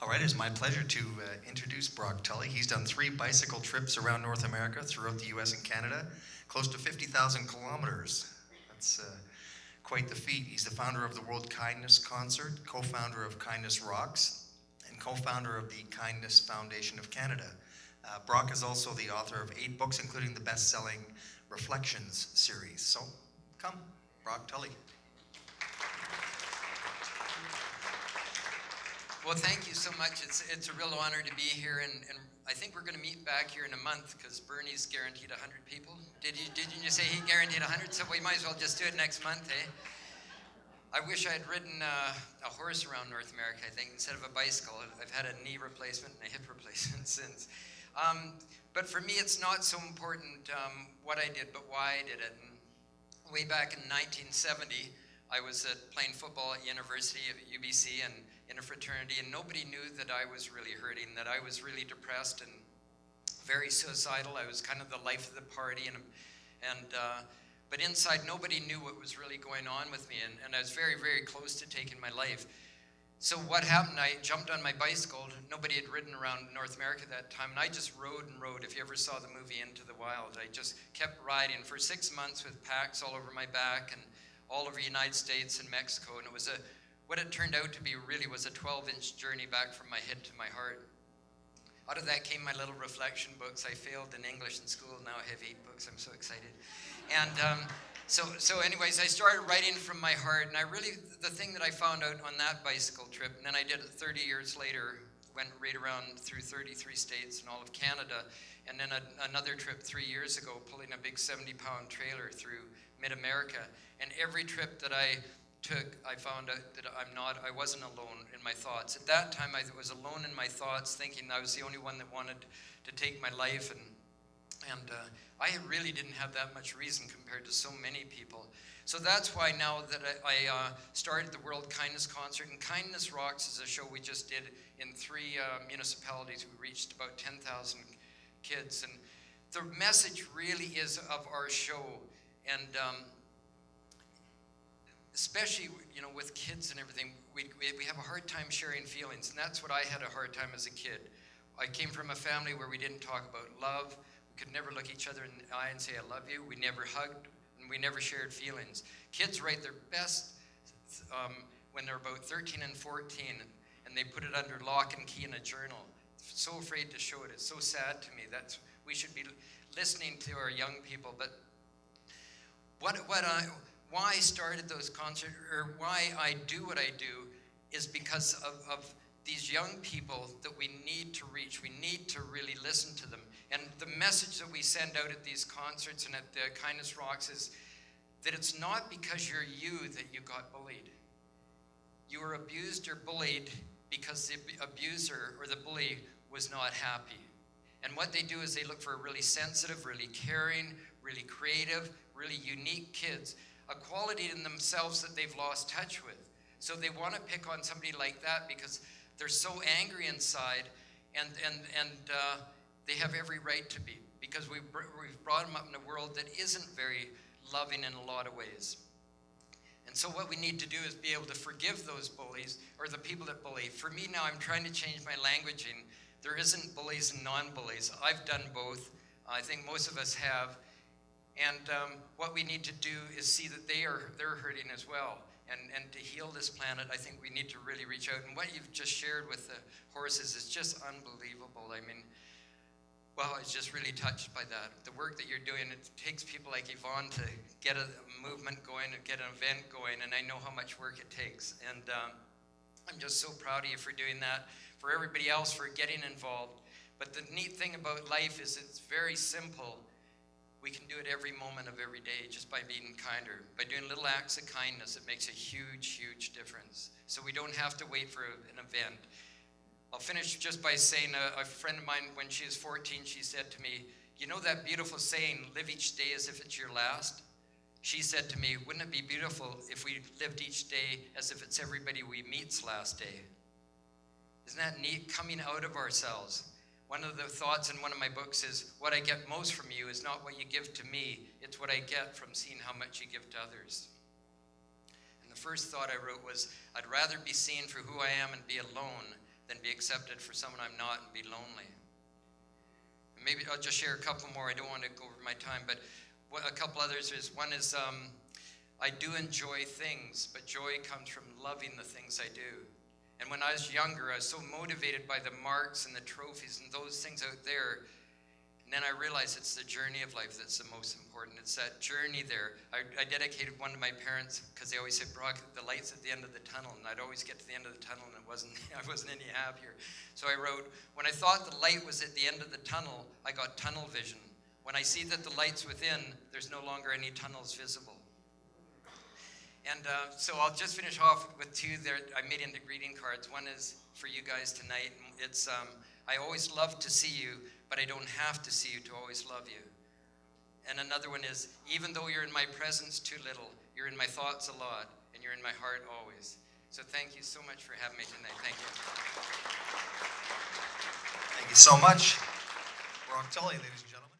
All right, it's my pleasure to introduce Brock Tully. He's done 3 bicycle trips around North America, throughout the US and Canada, close to 50,000 kilometers. That's quite the feat. He's the founder of the World Kindness Concert, co-founder of Kindness Rocks, and co-founder of the Kindness Foundation of Canada. Brock is also the author of 8 books, including the best-selling Reflections series. So, come, Brock Tully. Well, thank you so much. It's a real honor to be here, and I think we're going to meet back here in a month because Bernie's guaranteed 100 people. Didn't you say he guaranteed 100? So we might as well just do it next month, eh? I wish I had ridden a horse around North America, I think, instead of a bicycle. I've had a knee replacement and a hip replacement since. But for me, it's not so important what I did, but why I did it. And way back in 1970, I was playing football at university at UBC and in a fraternity, and nobody knew that I was really hurting, that I was really depressed and very suicidal. I was kind of the life of the party, but inside nobody knew what was really going on with me, and I was very, very close to taking my life. So what happened, I jumped on my bicycle. Nobody had ridden around North America that time, and I just rode and rode. If you ever saw the movie Into the Wild, I just kept riding for 6 months with packs all over my back and all over the United States and Mexico, and it was what it turned out to be really was a 12-inch journey back from my head to my heart. Out of that came my little reflection books. I failed in English in school, now I have 8 books, I'm so excited. And so anyways, I started writing from my heart, and the thing that I found out on that bicycle trip, and then I did it 30 years later, went right around through 33 states and all of Canada, and then another trip 3 years ago, pulling a big 70-pound trailer through mid-America. And every trip that I took, I found out that I wasn't alone in my thoughts. At that time, I was alone in my thoughts, thinking I was the only one that wanted to take my life, and I really didn't have that much reason compared to so many people. So that's why now that I started the World Kindness Concert, and Kindness Rocks is a show we just did in 3 municipalities. We reached about 10,000 kids, and the message really is of our show, and especially, with kids and everything, we have a hard time sharing feelings, and that's what I had a hard time as a kid. I came from a family where we didn't talk about love. We could never look each other in the eye and say, I love you. We never hugged, and we never shared feelings. Kids write their best when they're about 13 and 14, and they put it under lock and key in a journal. So afraid to show it. It's so sad to me. We should be listening to our young people. But why I started those concerts, or why I do what I do, is because of these young people that we need to reach. We need to really listen to them. And the message that we send out at these concerts and at the Kindness Rocks is that it's not because you're you that you got bullied. You were abused or bullied because the abuser or the bully was not happy. And what they do is they look for really sensitive, really caring, really creative, really unique kids, a quality in themselves that they've lost touch with. So they want to pick on somebody like that because they're so angry inside, and they have every right to be, because we've brought them up in a world that isn't very loving in a lot of ways. And so what we need to do is be able to forgive those bullies, or the people that bully. For me now, I'm trying to change my languaging. There isn't bullies and non-bullies. I've done both. I think most of us have. And what we need to do is see that they're hurting as well. And to heal this planet, I think we need to really reach out. And what you've just shared with the horses is just unbelievable. I mean, well, I was just really touched by that. The work that you're doing, it takes people like Yvonne to get a movement going and get an event going, and I know how much work it takes. And I'm just so proud of you for doing that, for everybody else for getting involved. But the neat thing about life is it's very simple. We can do it every moment of every day just by being kinder. By doing little acts of kindness, it makes a huge, huge difference. So we don't have to wait for an event. I'll finish just by saying a friend of mine, when she was 14, she said to me, you know that beautiful saying, live each day as if it's your last? She said to me, wouldn't it be beautiful if we lived each day as if it's everybody we meet's last day? Isn't that neat, coming out of ourselves? One of the thoughts in one of my books is, what I get most from you is not what you give to me, it's what I get from seeing how much you give to others. And the first thought I wrote was, I'd rather be seen for who I am and be alone than be accepted for someone I'm not and be lonely. And maybe I'll just share a couple more. I don't want to go over my time, but a couple others is, one is I do enjoy things, but joy comes from loving the things I do. And when I was younger, I was so motivated by the marks and the trophies and those things out there. And then I realized it's the journey of life that's the most important. It's that journey there. I dedicated one to my parents because they always said, Brock, the light's at the end of the tunnel. And I'd always get to the end of the tunnel and I wasn't any happier. So I wrote, when I thought the light was at the end of the tunnel, I got tunnel vision. When I see that the light's within, there's no longer any tunnels visible. And so I'll just finish off with two there I made into greeting cards. One is for you guys tonight. It's, I always love to see you, but I don't have to see you to always love you. And another one is, even though you're in my presence too little, you're in my thoughts a lot, and you're in my heart always. So thank you so much for having me tonight. Thank you. Thank you so much. Brock Tully, ladies and gentlemen.